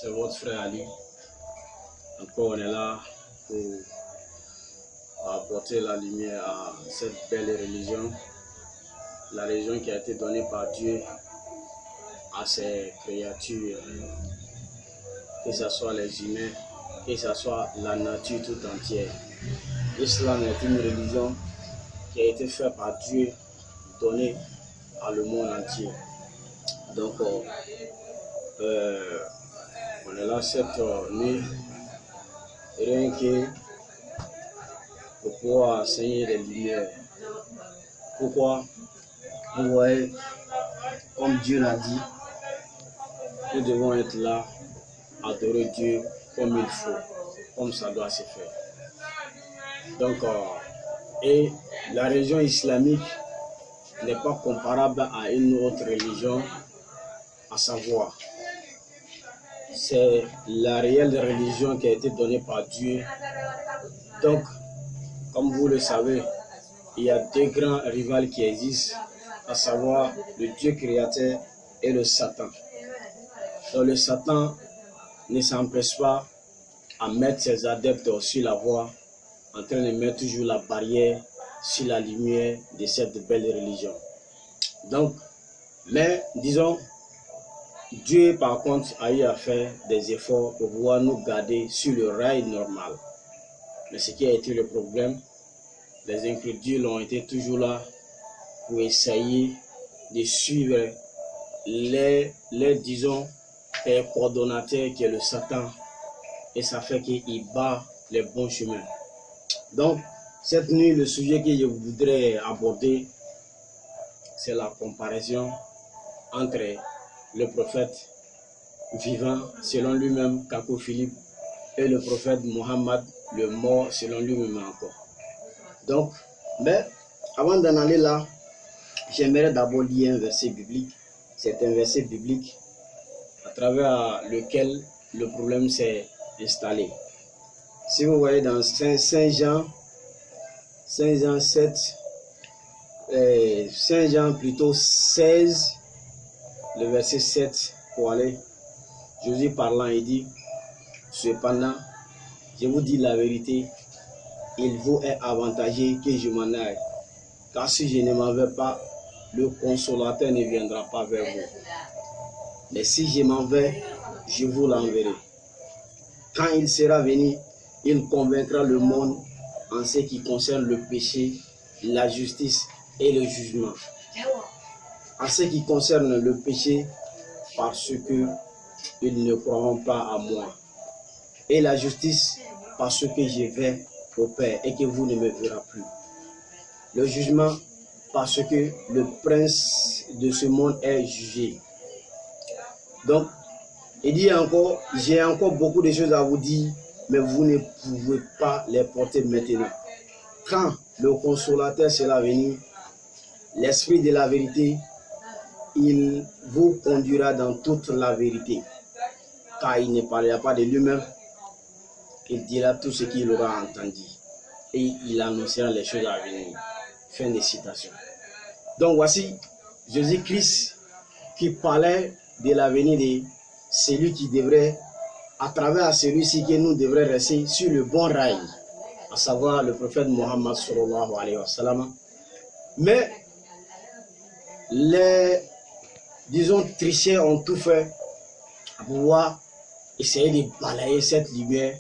c'est votre frère Ali. Encore on est là pour apporter la lumière à cette belle religion, la religion qui a été donnée par Dieu à ses créatures, que ce soit les humains, que ce soit la nature tout entière. L'islam est une religion qui a été faite par Dieu, donnée à le monde entier. Donc, on est là cette nuit, rien que pour pouvoir enseigner les lumières. Pourquoi? Vous voyez, comme Dieu l'a dit, nous devons être là, adorer Dieu comme il faut, comme ça doit se faire. Donc, et la religion islamique n'est pas comparable à une autre religion, à savoir, c'est la réelle religion qui a été donnée par Dieu. Donc, comme vous le savez, il y a deux grands rivaux qui existent, à savoir le Dieu créateur et le Satan. Donc, le Satan ne s'empêche pas à mettre ses adeptes sur la voie, en train de mettre toujours la barrière sur la lumière de cette belle religion. Donc, mais disons, Dieu par contre a eu à faire des efforts pour pouvoir nous garder sur le rail normal. Mais ce qui a été le problème, les incrédules ont été toujours là pour essayer de suivre les disons, coordonnateurs qui est le Satan, et ça fait qu'il bat les bons chemins. Donc, cette nuit, le sujet que je voudrais aborder, c'est la comparaison entre le prophète vivant, selon lui-même, Kakou Philippe, et le prophète Mohammed, le mort, selon lui-même encore. Donc, mais avant d'en aller là, j'aimerais d'abord lire un verset biblique. C'est un verset biblique à travers lequel le problème s'est installé. Si vous voyez dans Saint Jean 7, Saint Jean plutôt 16, le verset 7 pour aller, Jésus parlant, il dit, cependant, je vous dis la vérité, il vous est avantageux que je m'en aille, car si je ne m'en vais pas, le consolateur ne viendra pas vers vous. Mais si je m'en vais, je vous l'enverrai. Quand il sera venu, il convaincra le monde en ce qui concerne le péché, la justice et le jugement. En ce qui concerne le péché, parce que ils ne croiront pas à moi. Et la justice, parce que je vais au Père et que vous ne me verrez plus. Le jugement, parce que le prince de ce monde est jugé. Donc, il dit encore, j'ai encore beaucoup de choses à vous dire, mais vous ne pouvez pas les porter maintenant. Quand le consolateur sera venu, l'esprit de la vérité, il vous conduira dans toute la vérité. Car il ne parlera pas de lui-même, il dira tout ce qu'il aura entendu. Et il annoncera les choses à venir. Fin de citation. Donc voici Jésus-Christ qui parlait de l'avenir de celui qui devrait, à travers celui-ci que nous devrions rester sur le bon rail, à savoir le prophète Mohammed sallallahu alayhi wa sallam. Mais les, disons, tricheurs ont tout fait pour pouvoir essayer de balayer cette lumière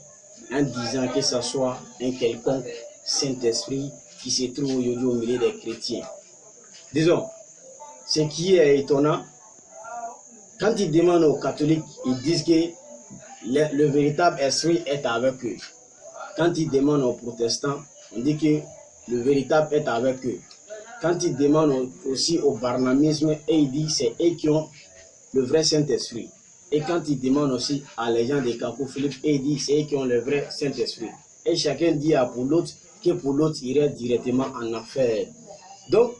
en disant que ce soit un quelconque Saint-Esprit qui se trouve aujourd'hui au milieu des chrétiens. Disons, ce qui est étonnant, quand ils demandent aux catholiques, ils disent que le véritable esprit est avec eux. Quand ils demandent aux protestants, on dit que le véritable est avec eux. Quand ils demandent aussi au barnamisme, et ils disent que c'est eux qui ont le vrai Saint-Esprit. Et quand ils demandent aussi à les gens de Kakou Philippe, et ils disent que c'est eux qui ont le vrai Saint-Esprit. Et chacun dit à pour l'autre que pour l'autre irait directement en enfer. Donc,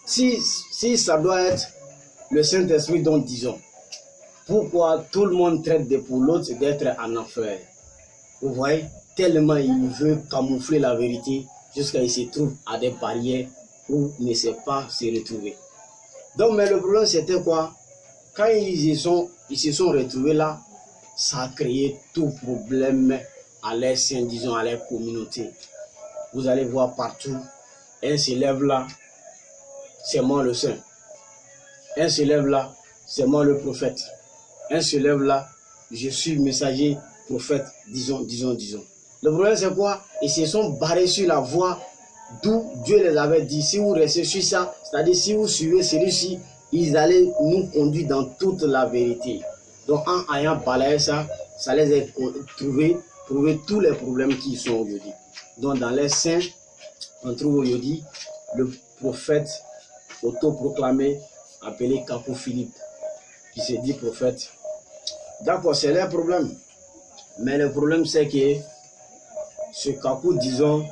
si ça doit être le Saint-Esprit dont disons, pourquoi tout le monde traite de pour l'autre d'être en enfer? Vous voyez, tellement il veut camoufler la vérité jusqu'à il se trouve à des barrières où il ne sait pas se retrouver. Donc, mais le problème c'était quoi? Quand ils se sont retrouvés là, ça a créé tout problème à leur sein, disons, à leur communauté. Vous allez voir partout, un s'élève là, c'est moi le saint. Un s'élève là, c'est moi le prophète. Un s'élève là, je suis messager, prophète, disons. Le problème c'est quoi? Ils se sont barrés sur la voie d'où Dieu les avait dit. Si vous restez sur ça, c'est-à-dire si vous suivez celui-ci, ils allaient nous conduire dans toute la vérité. Donc en ayant balayé ça, ça les a trouvé tous les problèmes qui sont aujourd'hui. Donc dans les saints, on trouve aujourd'hui le prophète autoproclamé appelé Kakou Philippe, qui se dit prophète. D'accord, c'est leur problème. Mais le problème c'est que ce Kakou, disons,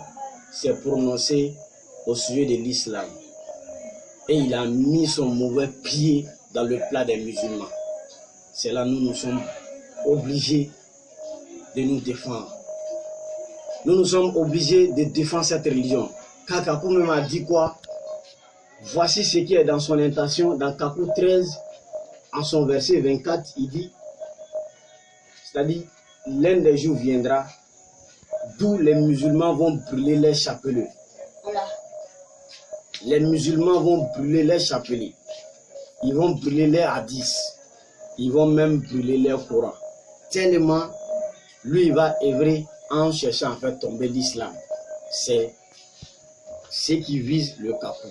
s'est prononcé au sujet de l'islam. Et il a mis son mauvais pied dans le plat des musulmans. C'est là nous sommes obligés de nous défendre. Nous sommes obligés de défendre cette religion. Car Kakou même a dit quoi? Voici ce qui est dans son intention, dans Kakou 13, en son verset 24, il dit, c'est-à-dire, l'un des jours viendra d'où les musulmans vont brûler les chapelets. Les musulmans vont brûler les chapelets. Ils vont brûler les hadiths. Ils vont même brûler les Corans. Tellement, lui, il va œuvrer en cherchant à faire tomber l'islam. C'est ce qui vise le Kakou.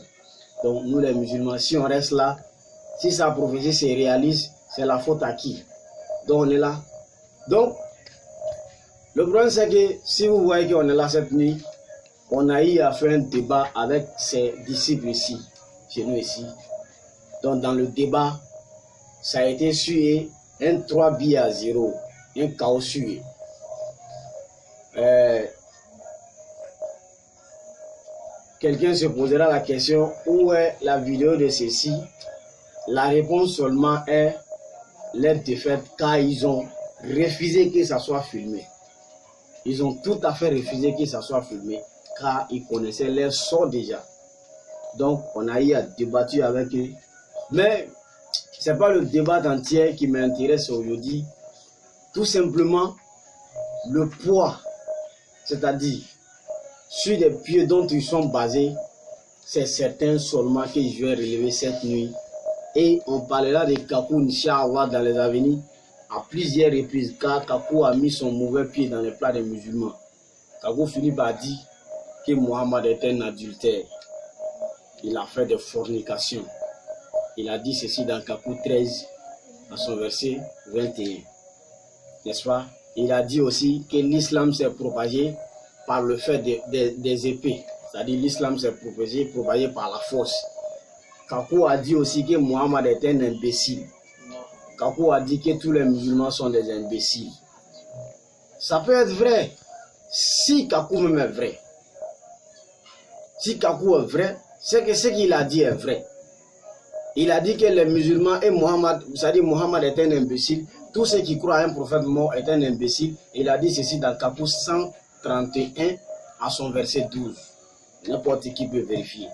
Donc, nous les musulmans, si on reste là, si sa prophétie se réalise, c'est la faute à qui? Donc, on est là. Donc, le problème, c'est que si vous voyez qu'on est là cette nuit, on a eu à faire un débat avec ses disciples ici, chez nous ici. Donc, dans le débat, ça a été sué un 3-0, un chaos sué. Quelqu'un se posera la question, où est la vidéo de ceci? La réponse seulement est leur défaite, car ils ont refusé que ça soit filmé. Ils ont tout à fait refusé que ça soit filmé, car ils connaissaient leur sort déjà. Donc, on a eu à débattre avec eux. Mais, ce n'est pas le débat entier qui m'intéresse aujourd'hui. Tout simplement, le poids, c'est-à-dire, sur les pieds dont ils sont basés, c'est certain seulement que je vais relever cette nuit. Et on parlera de Kakou, Inch'Allah, dans les avenirs, à plusieurs reprises, car Kakou a mis son mauvais pied dans les plats des musulmans. Kakou Philippe a dit que Mohammed est un adultère. Il a fait des fornications. Il a dit ceci dans Kakou 13, à son verset 21. N'est-ce pas? Il a dit aussi que l'islam s'est propagé par le fait des épées. C'est-à-dire l'islam s'est propagé par la force. Kakou a dit aussi que Mohammed est un imbécile. Kakou a dit que tous les musulmans sont des imbéciles. Ça peut être vrai. Si Kakou même est vrai. Si Kakou est vrai, c'est que ce qu'il a dit est vrai. Il a dit que les musulmans et Mohammed, c'est-à-dire Mohammed est un imbécile. Tous ceux qui croient à un prophète mort est un imbécile. Il a dit ceci dans Kakou 131 à son verset 12. N'importe qui peut vérifier.